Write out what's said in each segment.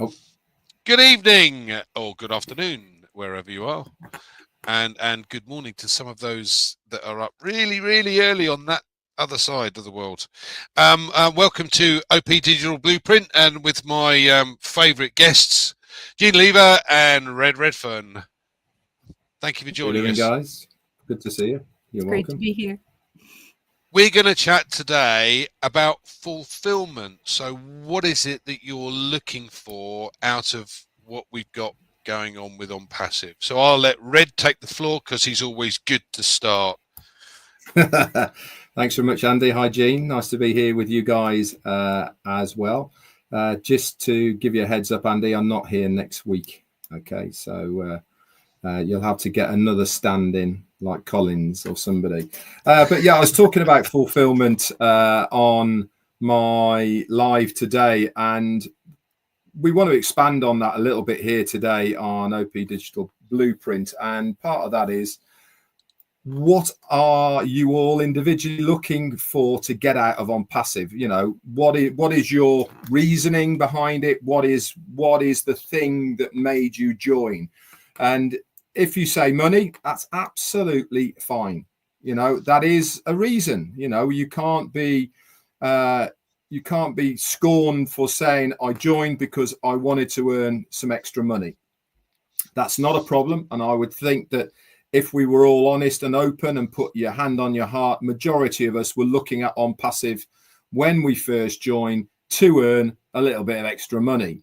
Oh, Good evening or good afternoon, wherever you are. And good morning to some of those that are up really, really early on that other side of the world. Welcome to OP Digital Blueprint, and with my favourite guests, Jean Lever and Red Redfern. Thank you for how you joining doing, us. guys? Good to see you. You're Great to welcome. be here. We're going to chat today about fulfillment. So what is it that you're looking for out of what we've got going on with ONPASSIVE? So I'll let Red take the floor because he's always good to start. Thanks very much, Andy. Hi, Jean. Nice to be here with you guys as well. Just to give you a heads up, Andy, I'm not here next week. Okay, so you'll have to get another stand-in like Collins or somebody. But yeah, I was talking about fulfillment on my live today, and we want to expand on that a little bit here today on OP Digital Blueprint. And part of that is, what are you all individually looking for to get out of ONPASSIVE? You know, what is your reasoning behind it? What is the thing that made you join? And if you say money, that's absolutely fine. You know, that is a reason. You know, you can't be scorned for saying I joined because I wanted to earn some extra money. That's not a problem. And I would think that if we were all honest and open and put your hand on your heart, majority of us were looking at ONPASSIVE when we first joined to earn a little bit of extra money.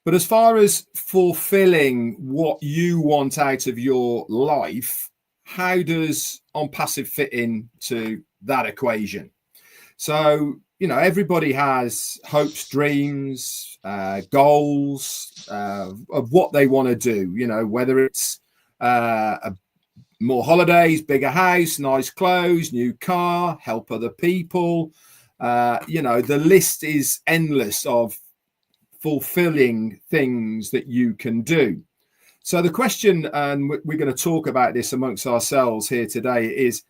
But as far as fulfilling what you want out of your life, how does ONPASSIVE fit into that equation? So, you know, everybody has hopes, dreams, goals of what they want to do, you know, whether it's more holidays, bigger house, nice clothes, new car, help other people. You know, the list is endless of fulfilling things that you can do. So the question, and we're going to talk about this amongst ourselves here today, is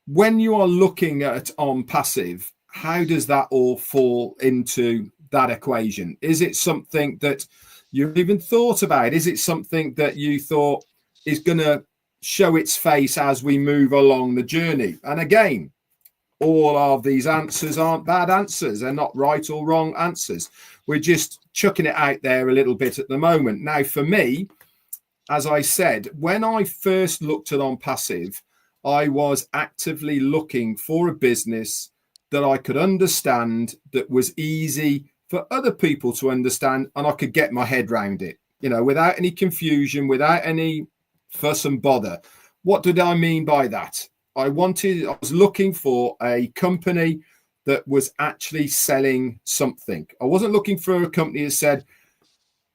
when you are looking at ONPASSIVE, how does that all fall into that equation? Is it something that you've even thought about? Is it something that you thought is going to show its face as we move along the journey? And again, all of these answers aren't bad answers. They're not right or wrong answers. We're just chucking it out there a little bit at the moment. Now, for me, as I said, when I first looked at ONPASSIVE, I was actively looking for a business that I could understand, that was easy for other people to understand, and I could get my head around it, you know, without any confusion, without any fuss and bother. What did I mean by that? I was looking for a company that was actually selling something. I wasn't looking for a company that said,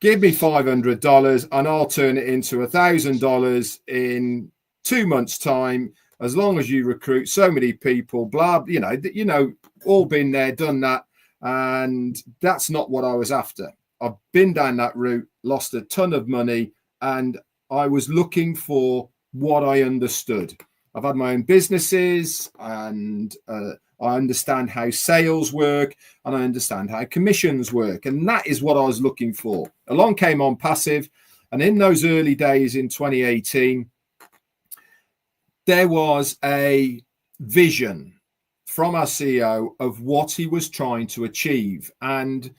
give me $500 and I'll turn it into $1,000 in 2 months' time, as long as you recruit so many people, blah, you know, all been there, done that. And that's not what I was after. I've been down that route, lost a ton of money, and I was looking for what I understood. I've had my own businesses, and I understand how sales work, and I understand how commissions work. And that is what I was looking for. Along came ONPASSIVE, and in those early days in 2018, there was a vision from our CEO of what he was trying to achieve. And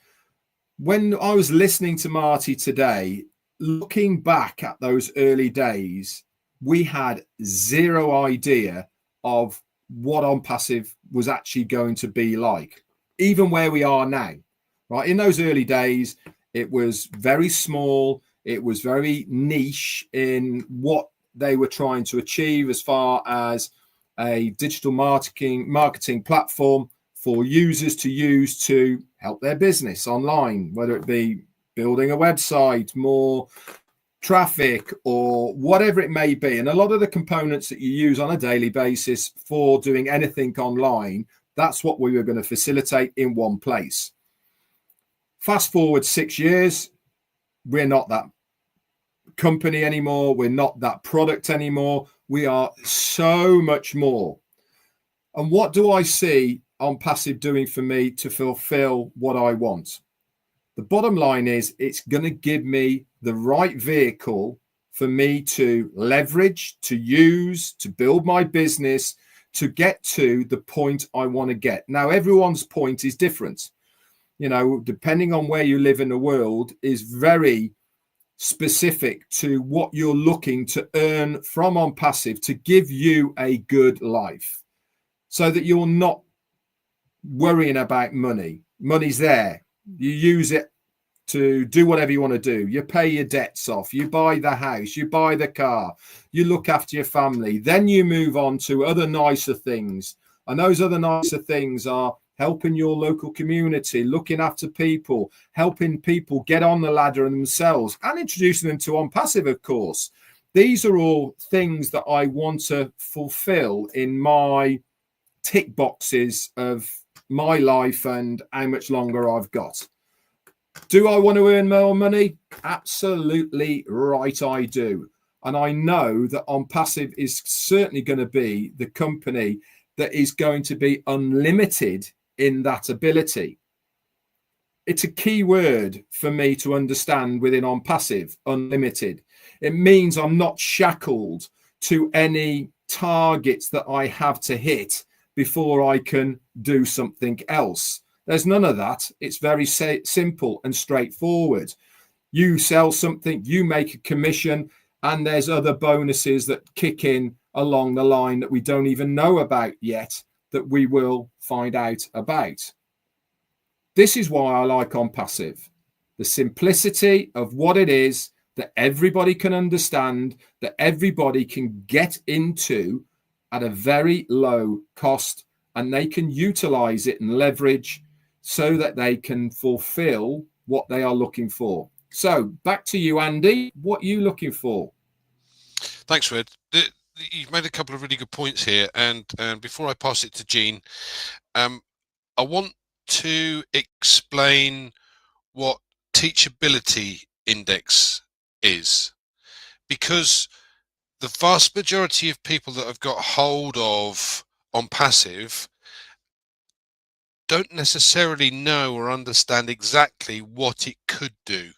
when I was listening to Marty today, looking back at those early days, we had zero idea of what ONPASSIVE was actually going to be like, even where we are now. Right, in those early days, it was very small. It was very niche in what they were trying to achieve as far as a digital marketing platform for users to use to help their business online, whether it be building a website, more traffic, or whatever it may be. And a lot of the components that you use on a daily basis for doing anything online, that's what we were going to facilitate in one place. Fast forward 6 years, we're not that company anymore. We're not that product anymore. We are so much more. And what do I see ONPASSIVE doing for me to fulfill what I want? The bottom line is it's going to give me the right vehicle for me to leverage, to use, to build my business, to get to the point I want to get. Now, everyone's point is different. You know, depending on where you live in the world is very specific to what you're looking to earn from OnPassive to give you a good life, so that you're not worrying about money. Money's there. You use it to do whatever you want to do. You pay your debts off. You buy the house. You buy the car. You look after your family. Then you move on to other nicer things. And those other nicer things are helping your local community, looking after people, helping people get on the ladder themselves, and introducing them to OnPassive, of course. These are all things that I want to fulfill in my tick boxes of my life and how much longer I've got. Do I want to earn more money? Absolutely right, I do. And I know that OnPassive is certainly going to be the company that is going to be unlimited in that ability. It's a key word for me to understand within OnPassive, unlimited. It means I'm not shackled to any targets that I have to hit before I can do something else. There's none of that. It's very simple and straightforward. You sell something, you make a commission, and there's other bonuses that kick in along the line that we don't even know about yet, that we will find out about. This is why I like OnPassive. The simplicity of what it is, that everybody can understand, that everybody can get into at a very low cost, and they can utilize it and leverage so that they can fulfill what they are looking for. So back to you, Andy. What are you looking for? Thanks, Red. You've made a couple of really good points here, and before I pass it to Jean, I want to explain what Teachability Index is, because the vast majority of people that have got hold of OnPassive don't necessarily know or understand exactly what it could do.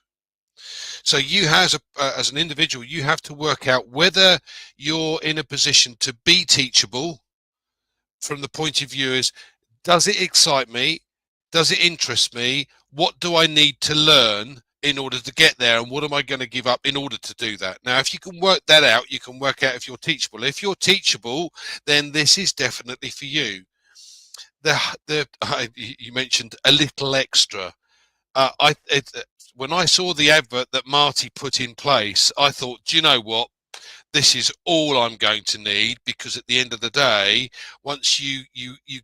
So you as an individual, you have to work out whether you're in a position to be teachable from the point of view is, does it excite me? Does it interest me? What do I need to learn in order to get there? And what am I going to give up in order to do that? Now, if you can work that out, you can work out if you're teachable. If you're teachable, then this is definitely for you. You mentioned a little extra. When I saw the advert that Marty put in place, I thought, do you know what? This is all I'm going to need, because at the end of the day, once you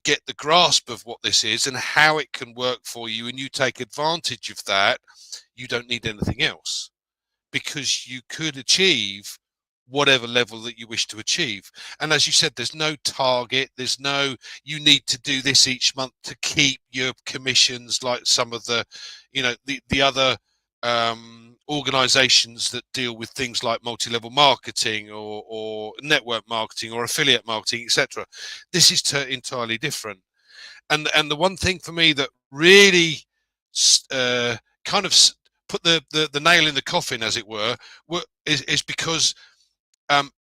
get the grasp of what this is and how it can work for you, and you take advantage of that, you don't need anything else, because you could achieve whatever level that you wish to achieve. And as you said, there's no target, there's no you need to do this each month to keep your commissions, like some of the the other organizations that deal with things like multi-level marketing or network marketing or affiliate marketing, etc. This is entirely different. And the one thing for me that really kind of put the nail in the coffin, as it were, is because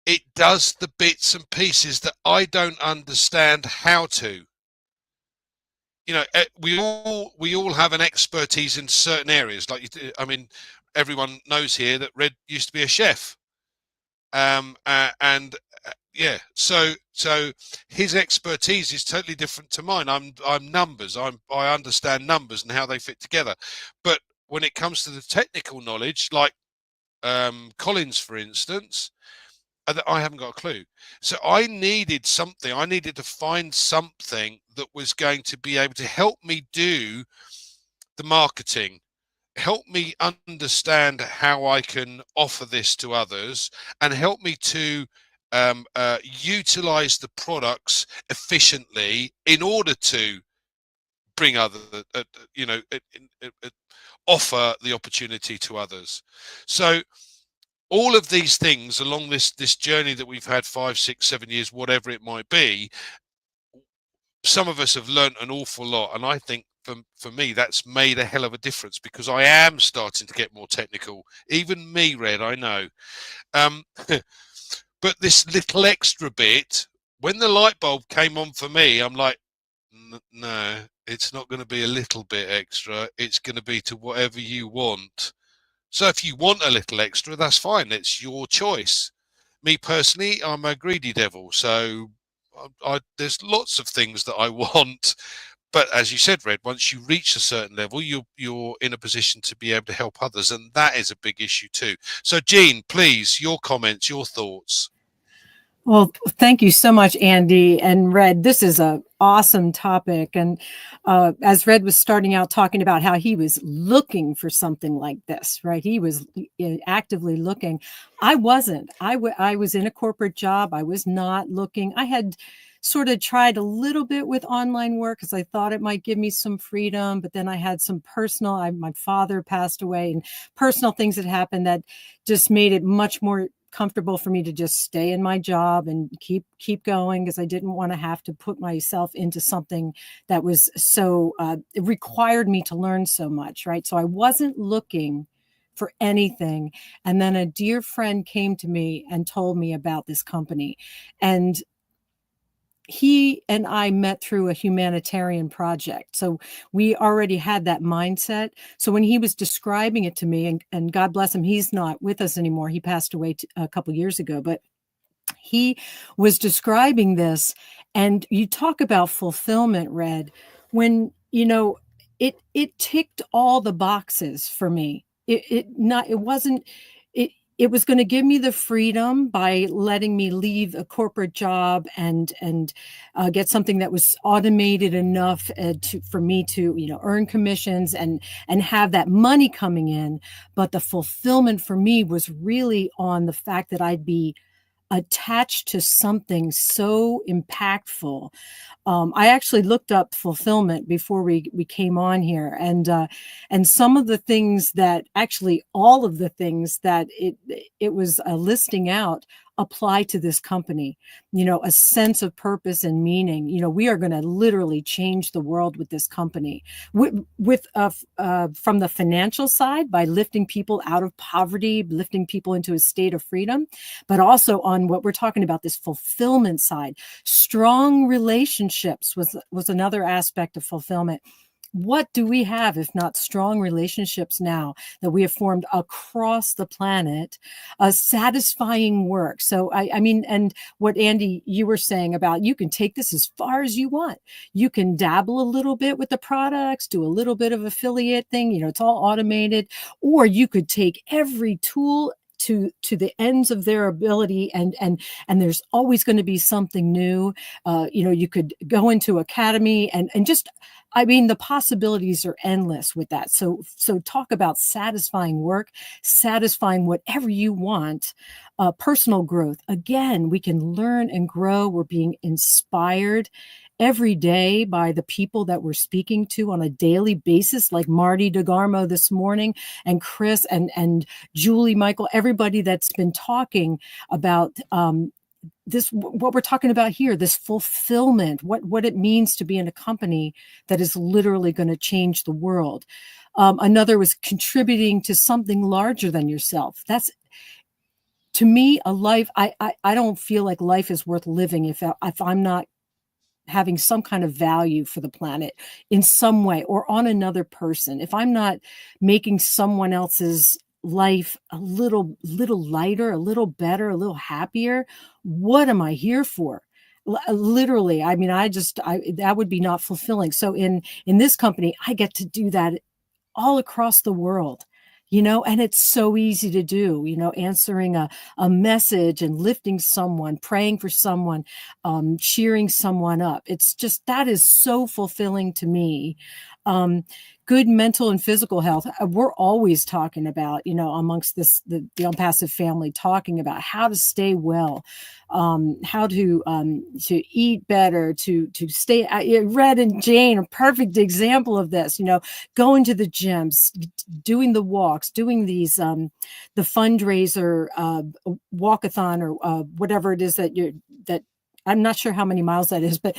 it does the bits and pieces that I don't understand how to. We all have an expertise in certain areas. Like, I mean, everyone knows here that Red used to be a chef, yeah. So his expertise is totally different to mine. I'm numbers. I understand numbers and how they fit together. But when it comes to the technical knowledge, like Collins, for instance, I haven't got a clue. So I needed something. I needed to find something that was going to be able to help me do the marketing, help me understand how I can offer this to others, and help me to utilize the products efficiently in order to bring other, offer the opportunity to others. So all of these things along this journey that we've had 5, 6, 7 years, whatever it might be, some of us have learned an awful lot, and I think for me, that's made a hell of a difference, because I am starting to get more technical. Even me, Red, I know. But this little extra bit, when the light bulb came on for me, I'm like, no, it's not going to be a little bit extra. It's going to be to whatever you want. So if you want a little extra, that's fine. It's your choice. Me personally, I'm a greedy devil. So there's lots of things that I want. But as you said, Red, once you reach a certain level, you're in a position to be able to help others. And that is a big issue too. So, Jean, please, your comments, your thoughts. Well, thank you so much, Andy and Red. This is an awesome topic. And as Red was starting out talking about how he was looking for something like this, right? He was actively looking. I wasn't. I was in a corporate job. I was not looking. I had sort of tried a little bit with online work because I thought it might give me some freedom. But then I had some my father passed away, and personal things that happened that just made it much more comfortable for me to just stay in my job and keep going, because I didn't want to have to put myself into something that was so it required me to learn so much, right? So I wasn't looking for anything. And then a dear friend came to me and told me about this company, and he and I met through a humanitarian project. So we already had that mindset. So when he was describing it to me, and God bless him, he's not with us anymore. He passed away a couple years ago, but he was describing this. And you talk about fulfillment, Red, when, it ticked all the boxes for me. It was going to give me the freedom by letting me leave a corporate job and get something that was automated enough for me to earn commissions and have that money coming in. But the fulfillment for me was really on the fact that I'd be attached to something so impactful. I actually looked up fulfillment before we came on here, and some of the things that all of the things that it was listing out apply to this company. A sense of purpose and meaning. We are going to literally change the world with this company, from the financial side by lifting people out of poverty, lifting people into a state of freedom, but also on what we're talking about, this fulfillment side. Strong relationships was another aspect of fulfillment. What do we have if not strong relationships now that we have formed across the planet? Satisfying work. So I mean, and what Andy, you were saying about, you can take this as far as you want. You can dabble a little bit with the products, do a little bit of affiliate thing. It's all automated. Or you could take every tool to the ends of their ability, and there's always going to be something new. You could go into academy and just, the possibilities are endless with that. So talk about satisfying work, satisfying whatever you want. Personal growth. Again, we can learn and grow. We're being inspired every day by the people that we're speaking to on a daily basis, like Marty DeGarmo this morning, and Chris and Julie, Michael, everybody that's been talking about this, what we're talking about here, this fulfillment, what it means to be in a company that is literally going to change the world. Another was contributing to something larger than yourself. That's, to me, a life. I don't feel like life is worth living if I'm not having some kind of value for the planet in some way or on another person. If I'm not making someone else's life a little lighter, a little better, a little happier, what am I here for? Literally, that would be not fulfilling. So in this company, I get to do that all across the world. And it's so easy to do, answering a message and lifting someone, praying for someone, cheering someone up. It's just, that is so fulfilling to me. Good mental and physical health. We're always talking about, amongst the Unpassive family, talking about how to stay well, how to eat better, to stay. Red and Jane, a perfect example of this. Going to the gyms, doing the walks, doing these the fundraiser walkathon or whatever it is that I'm not sure how many miles that is, but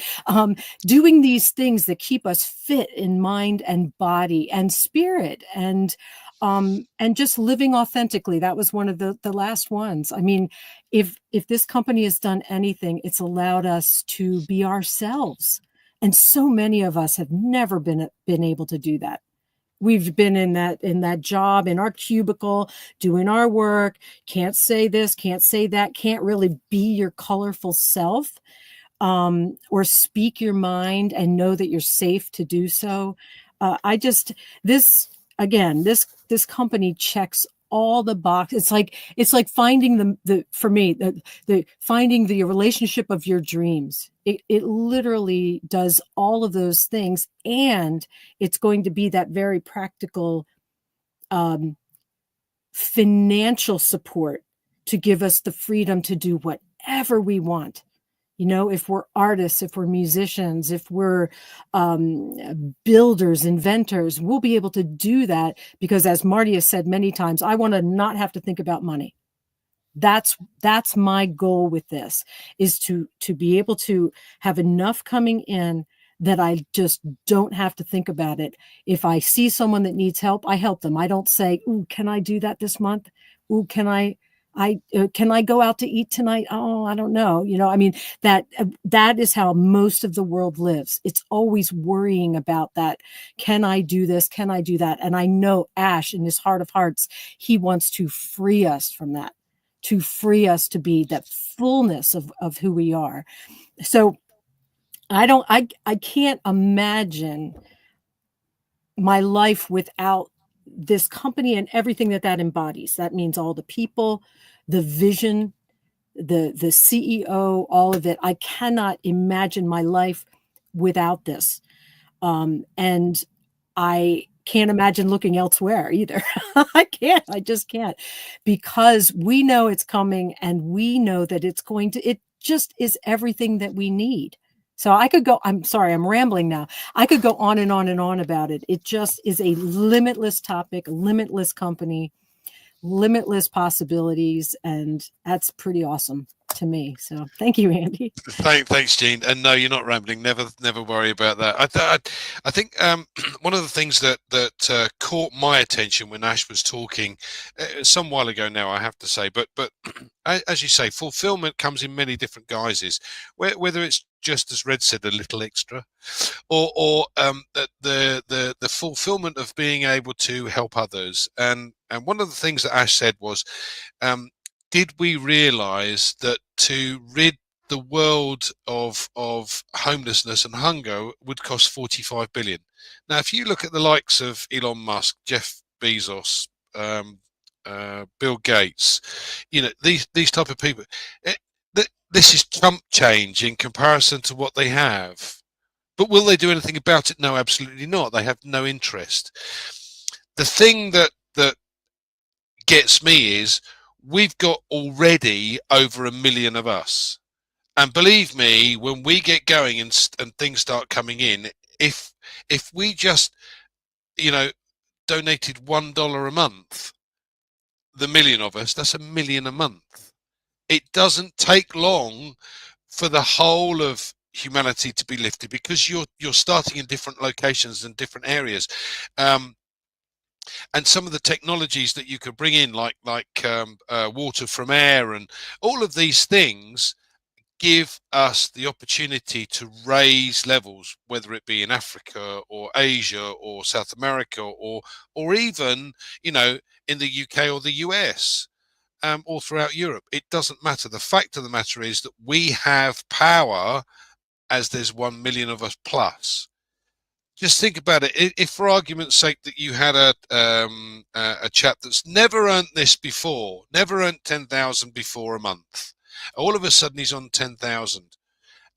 doing these things that keep us fit in mind and body and spirit, and just living authentically. That was one of the last ones. I mean, if this company has done anything, it's allowed us to be ourselves. And so many of us have never been able to do that. We've been in that job, in our cubicle, doing our work, can't say this, can't say that, can't really be your colorful self, or speak your mind and know that you're safe to do so. This company checks all the boxes. It's like finding for me, finding the relationship of your dreams. It literally does all of those things, and it's going to be that very practical financial support to give us the freedom to do whatever we want. You know, if we're artists, if we're musicians, if we're builders, inventors, we'll be able to do that, because as Marty has said many times, I want to not have to think about money. That's my goal with this, is to be able to have enough coming in that I just don't have to think about it. If I see someone that needs help, I help them. I don't say, "Ooh, can I do that this month? Ooh, can I go out to eat tonight? Oh, I don't know." You know, I mean, that is how most of the world lives. It's always worrying about that. Can I do this? Can I do that? And I know Ash, in his heart of hearts, he wants to free us from that, to free us to be that fullness of who we are. So I can't imagine my life without this company and everything that embodies. That means all the people, the vision, the CEO, all of it. I cannot imagine my life without this. And I can't imagine looking elsewhere either. I just can't, because we know it's coming, and we know that it just is everything that we need. So I could go, I'm sorry, I'm rambling now. I could go on and on and on about it. It just is a limitless topic, limitless company, limitless possibilities. And that's pretty awesome to me. So thank you, Andy. Thanks, Jean. And no, you're not rambling. Never worry about that. I think one of the things that caught my attention when Ash was talking some while ago now, I have to say, but as you say, fulfillment comes in many different guises. Whether it's just, as Red said, a little extra, or the fulfillment of being able to help others. And one of the things that Ash said was, did we realize that to rid the world of homelessness and hunger would cost 45 billion? Now, if you look at the likes of Elon Musk, Jeff Bezos, Bill Gates, you know, these type of people, this is chump change in comparison to what they have. But will they do anything about it? No, absolutely not. They have no interest. The thing that gets me is, we've got already over 1 million of us. And believe me, when we get going and things start coming in, if we just, you know, donated $1 a month, the 1 million of us, that's 1 million a month. It doesn't take long for the whole of humanity to be lifted, because you're starting in different locations and different areas. And some of the technologies that you could bring in, like water from air, and all of these things give us the opportunity to raise levels, whether it be in Africa or Asia or South America, or even, you know, in the UK or the US, or throughout Europe. It doesn't matter. The fact of the matter is that we have power, as there's 1 million of us plus. Just think about it. If, for argument's sake, that you had a chap that's never earned this before, never earned 10,000 before a month, all of a sudden he's on 10,000,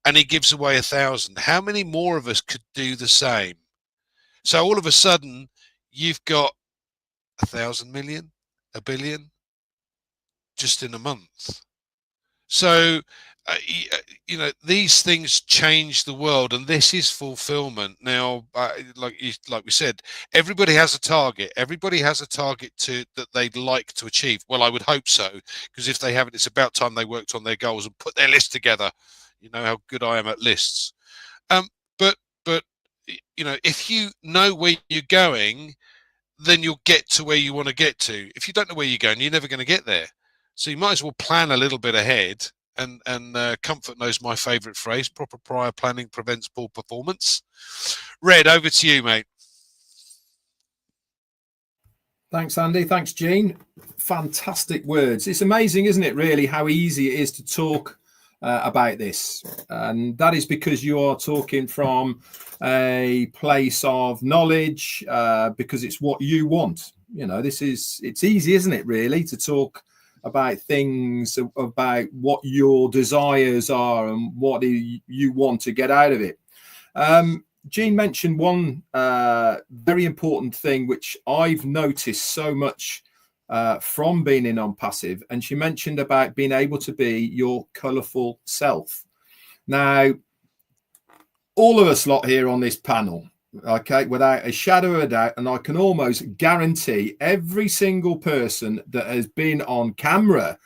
and he gives away 1,000. How many more of us could do the same? So all of a sudden, you've got 1,000 million, 1 billion, just in a month. So, you know, these things change the world, and this is fulfillment. Now, like we said, everybody has a target. Everybody has a target that they'd like to achieve. Well, I would hope so, because if they haven't, it's about time they worked on their goals and put their list together. You know how good I am at lists. But you know, if you know where you're going, then you'll get to where you want to get to. If you don't know where you're going, you're never going to get there. So you might as well plan a little bit ahead. And Comfort knows my favourite phrase: proper prior planning prevents poor performance. Red, over to you, mate. Thanks, Andy. Thanks, Gene. Fantastic words. It's amazing, isn't it, really, how easy it is to talk about this. And that is because you are talking from a place of knowledge, because it's what you want. You know, it's easy, isn't it, really, to talk about things, about what your desires are and what you want to get out of it. Jean mentioned one very important thing which I've noticed so much from being in ONPASSIVE, and she mentioned about being able to be your colourful self. Now, all of us lot here on this panel, okay, without a shadow of a doubt, and I can almost guarantee every single person that has been on camera,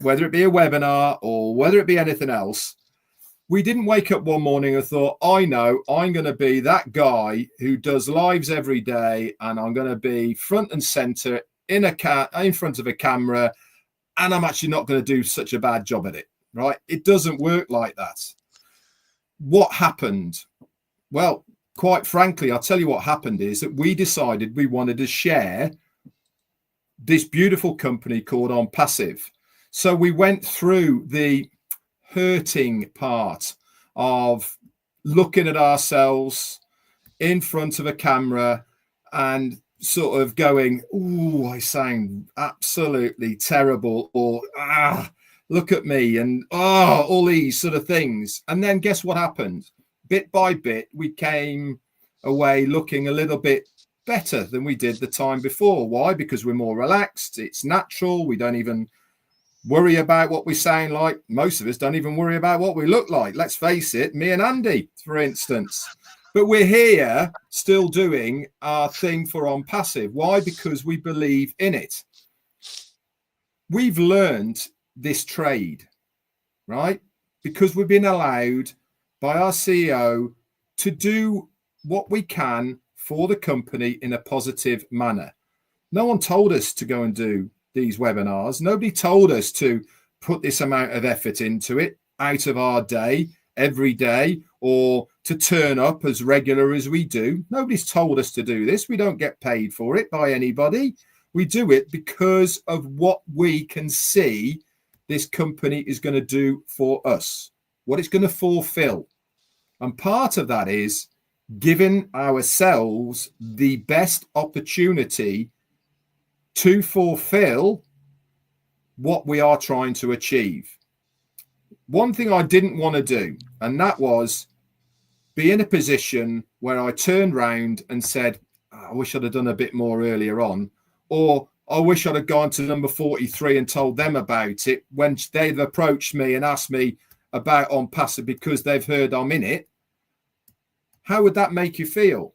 whether it be a webinar or whether it be anything else, we didn't wake up one morning and thought, I know I'm going to be that guy who does lives every day, and I'm going to be front and center in front of a camera, and I'm actually not going to do such a bad job at it, right? It doesn't work like that. What happened? Well, quite frankly, I'll tell you what happened is that we decided we wanted to share this beautiful company called ONPASSIVE. So we went through the hurting part of looking at ourselves in front of a camera and sort of going, "Ooh, I sound absolutely terrible," or look at me, and all these sort of things. And then guess what happened? Bit by bit, we came away looking a little bit better than we did the time before. Why? Because we're more relaxed. It's natural. We don't even worry about what we sound like. Most of us don't even worry about what we look like. Let's face it, me and Andy, for instance. But we're here still doing our thing for ONPASSIVE. Why? Because we believe in it. We've learned this trade, right? Because we've been allowed by our CEO to do what we can for the company in a positive manner. No one told us to go and do these webinars. Nobody told us to put this amount of effort into it out of our day, every day, or to turn up as regular as we do. Nobody's told us to do this. We don't get paid for it by anybody. We do it because of what we can see this company is going to do for us, what it's going to fulfill. And part of that is giving ourselves the best opportunity to fulfill what we are trying to achieve. One thing I didn't want to do, and that was be in a position where I turned round and said, I wish I'd have done a bit more earlier on, or I wish I'd have gone to number 43 and told them about it when they've approached me and asked me about ONPASSIVE because they've heard I'm in it. How would that make you feel?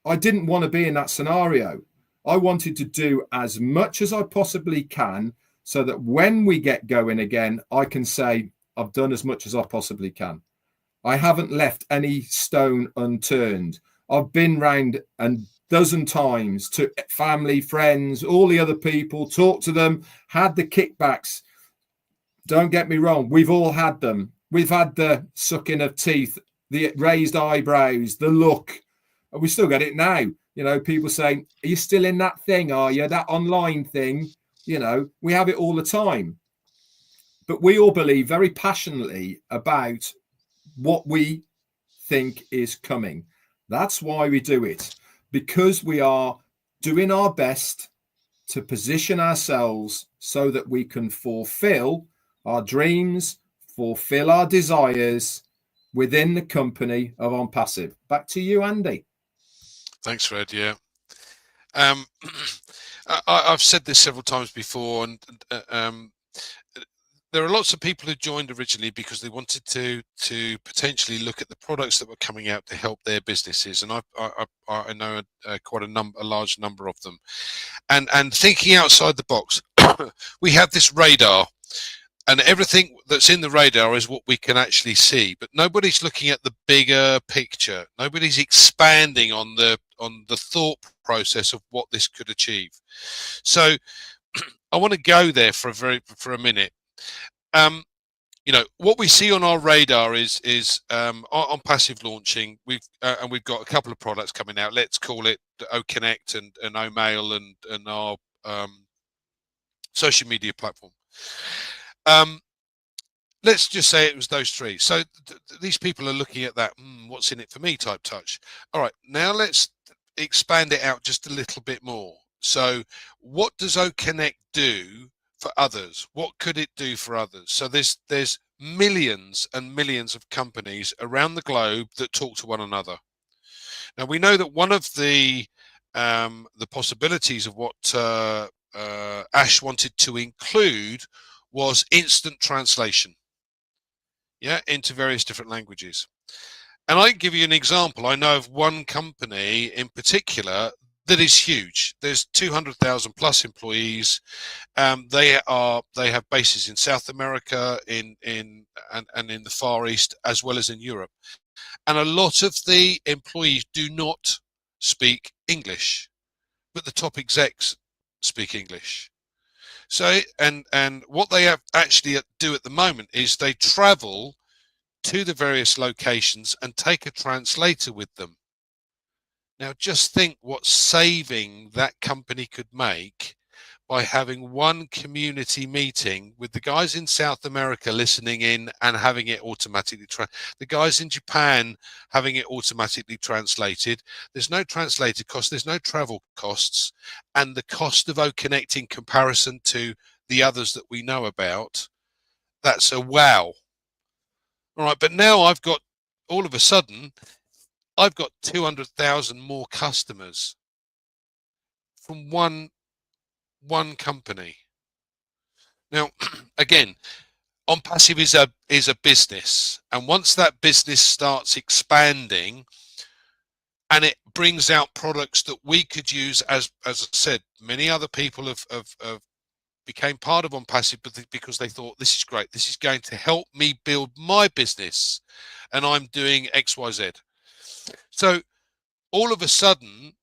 I didn't want to be in that scenario. I wanted to do as much as I possibly can so that when we get going again, I can say, I've done as much as I possibly can. I haven't left any stone unturned. I've been round a dozen times to family, friends, all the other people, talked to them, had the kickbacks. Don't get me wrong. We've all had them. We've had the sucking of teeth, the raised eyebrows, the look. And we still get it now. You know, people saying, are you still in that thing? Are you that online thing? You know, we have it all the time. But we all believe very passionately about what we think is coming. That's why we do it, because we are doing our best to position ourselves so that we can fulfill our dreams, fulfill our desires within the company of ONPASSIVE. Back to you, Andy. Thanks, Fred. Yeah. I've said this several times before, and there are lots of people who joined originally because they wanted to potentially look at the products that were coming out to help their businesses, and I know quite a large number of them, and thinking outside the box. We have this radar, and everything that's in the radar is what we can actually see, but nobody's looking at the bigger picture. Nobody's expanding on the thought process of what this could achieve. So I want to go there for a minute. You know, what we see on our radar is on passive launching. We've got a couple of products coming out. Let's call it OConnect and OMail and our social media platform. Let's just say it was those three. So these people are looking at that, what's in it for me type touch. All right, now let's expand it out just a little bit more. So what does OConnect do for others? What could it do for others? So there's millions and millions of companies around the globe that talk to one another. Now we know that one of the possibilities of what Ash wanted to include was instant translation, into various different languages. And I can give you an example. I know of one company in particular that is huge. There's 200,000 plus employees. They have bases in South America, and in the Far East, as well as in Europe. And a lot of the employees do not speak English, but the top execs speak English. So, and what they actually do at the moment is they travel to the various locations and take a translator with them. Now, just think what saving that company could make by having one community meeting with the guys in South America listening in and having it automatically the guys in Japan having it automatically translated. There's no translator cost, there's no travel costs, and the cost of OConnect in comparison to the others that we know about, that's a wow. All right, but now I've got, all of a sudden, I've got 200,000 more customers from one company. Now, again, ONPASSIVE is a business, and once that business starts expanding, and it brings out products that we could use, as I said, many other people have became part of ONPASSIVE because they thought, this is great, this is going to help me build my business, and I'm doing XYZ. So all of a sudden,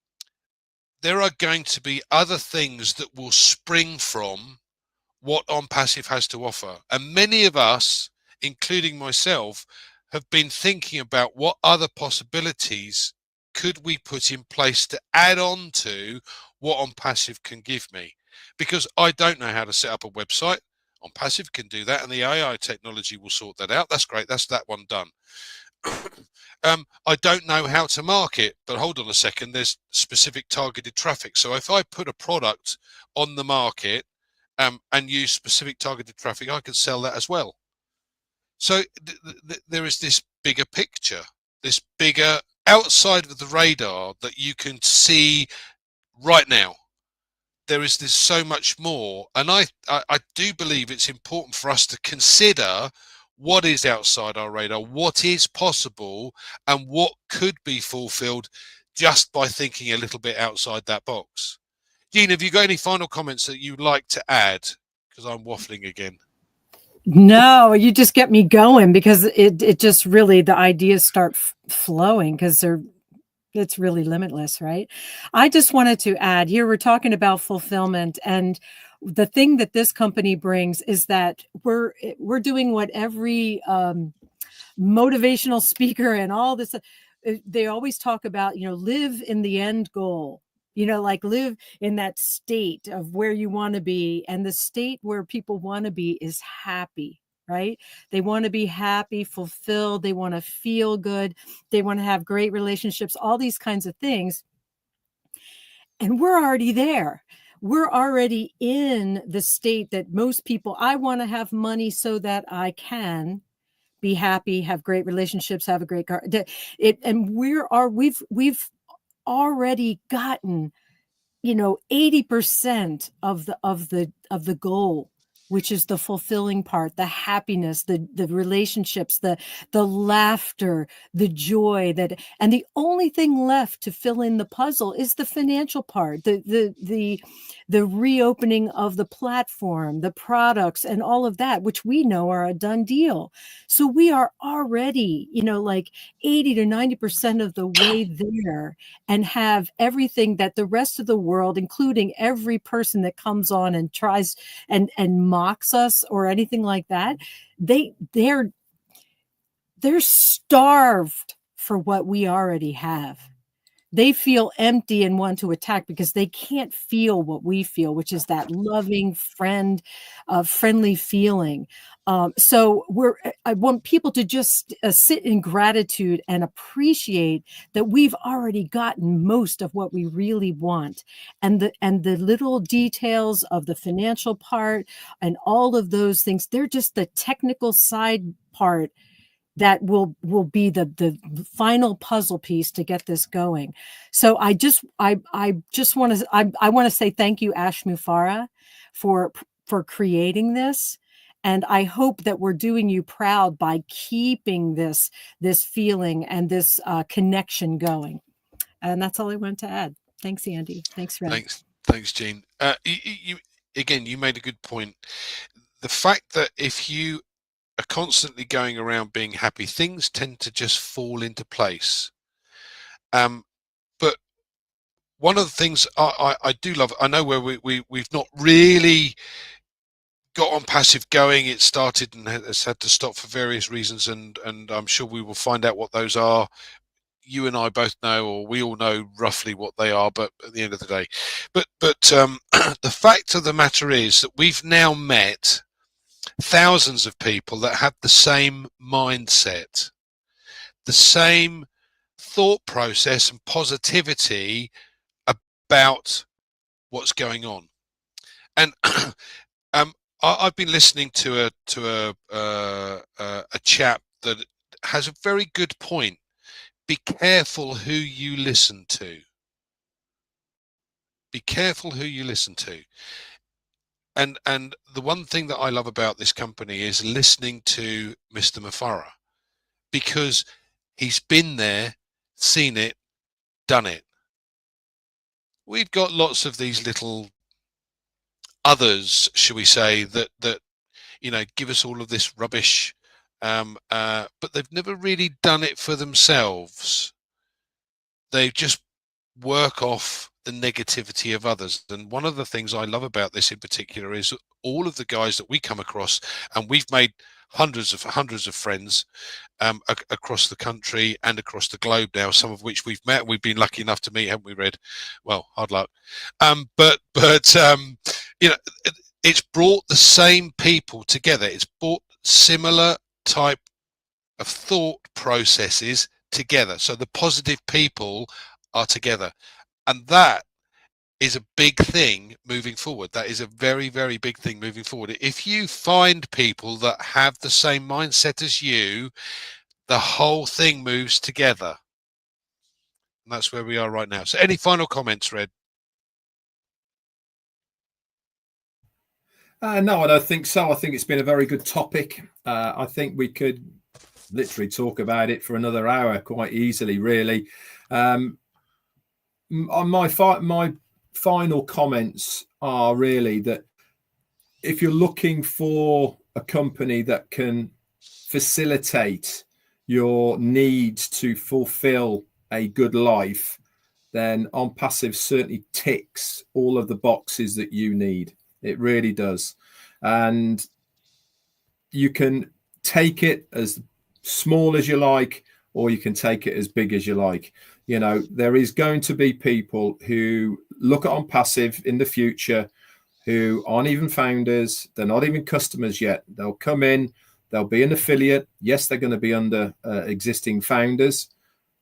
there are going to be other things that will spring from what ONPASSIVE has to offer. And many of us, including myself, have been thinking about what other possibilities could we put in place to add on to what ONPASSIVE can give me. Because I don't know how to set up a website. ONPASSIVE can do that, and the AI technology will sort that out. That's great. That's that one done. I don't know how to market, but hold on a second, there's specific targeted traffic. So if I put a product on the market and use specific targeted traffic, I can sell that as well. So there is this bigger picture, this bigger outside of the radar that you can see right now. There is this so much more, and I do believe it's important for us to consider what is outside our radar, what is possible, and what could be fulfilled just by thinking a little bit outside that box. Jean, have you got any final comments that you'd like to add? Because I'm waffling again. No, you just get me going, because it just really, the ideas start flowing, because it's really limitless, right? I just wanted to add here, we're talking about fulfillment, and the thing that this company brings is that we're doing what every motivational speaker and all this, they always talk about, live in the end goal, like live in that state of where you want to be. And the state where people want to be is happy, right? They want to be happy, fulfilled. They want to feel good. They want to have great relationships, all these kinds of things. And we're already there. We're already in the state that most people, I want to have money so that I can be happy, have great relationships, have a great car. And we've already gotten, 80% of the goal which is the fulfilling part, the happiness, the relationships, the laughter, the joy, and the only thing left to fill in the puzzle is the financial part, the reopening of the platform, the products, and all of that, which we know are a done deal. So we are already, like 80 to 90% of the way there, and have everything that the rest of the world, including every person that comes on and tries and mocks us or anything like that, they're starved for what we already have. They feel empty and want to attack because they can't feel what we feel, which is that loving friendly feeling. So I want people to just sit in gratitude and appreciate that we've already gotten most of what we really want. And the little details of the financial part and all of those things, they're just the technical side part that will be the final puzzle piece to get this going. So I want to say thank you, Ash Mufareh, for creating this. And I hope that we're doing you proud by keeping this feeling and this connection going. And that's all I wanted to add. Thanks, Andy. Thanks, Red. Thanks, Jean. You made a good point. The fact that if you are constantly going around being happy, things tend to just fall into place. But one of the things I do love, I know where we've not really got ONPASSIVE going. It started and has had to stop for various reasons, and I'm sure we will find out what those are. You and I both know, or we all know roughly what they are, but at the end of the day, but the fact of the matter is that we've now met thousands of people that have the same mindset, the same thought process and positivity about what's going on. And I've been listening to a chap that has a very good point. Be careful who you listen to. Be careful who you listen to. And the one thing that I love about this company is listening to Mr. Mufareh, because he's been there, seen it, done it. We've got lots of these little others, shall we say, that give us all of this rubbish, but they've never really done it for themselves. They just work off the negativity of others. And one of the things I love about this in particular is all of the guys that we come across, and we've made hundreds of friends across the country and across the globe now, some of which we've met. We've been lucky enough to meet, haven't we, Red? Well, hard luck. But it's brought the same people together. It's brought similar type of thought processes together. So the positive people are together. And that is a big thing moving forward. That is a very, very big thing moving forward. If you find people that have the same mindset as you, the whole thing moves together. And that's where we are right now. So any final comments, Red? No, I don't think so. I think it's been a very good topic. I think we could literally talk about it for another hour quite easily, really. My final comments are really that if you're looking for a company that can facilitate your needs to fulfill a good life, then ONPASSIVE certainly ticks all of the boxes that you need. It really does. And you can take it as small as you like, or you can take it as big as you like. There is going to be people who look at ONPASSIVE in the future who aren't even founders. They're not even customers yet. They'll come in, they'll be an affiliate. Yes, they're going to be under existing founders,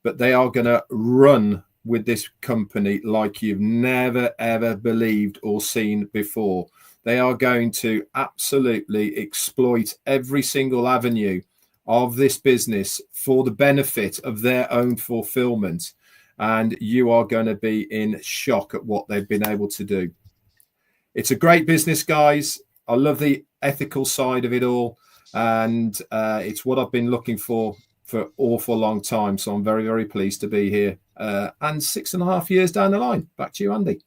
but they are going to run with this company like you've never, ever believed or seen before. They are going to absolutely exploit every single avenue of this business for the benefit of their own fulfillment. And you are going to be in shock at what they've been able to do. It's a great business, guys. I love the ethical side of it all, and it's what I've been looking for an awful long time. So I'm very, very pleased to be here. And 6.5 years down the line. Back to you, Andy.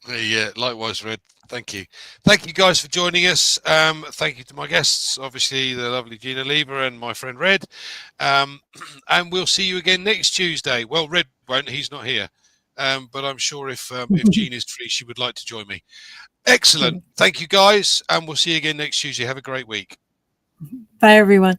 Yeah, likewise, Red. Thank you. Thank you guys for joining us. Thank you to my guests, obviously the lovely Gina Lever and my friend Red. And we'll see you again next Tuesday. Well, Red won't, he's not here. But I'm sure if Gina is free, she would like to join me. Excellent. Thank you guys. And we'll see you again next Tuesday. Have a great week. Bye, everyone.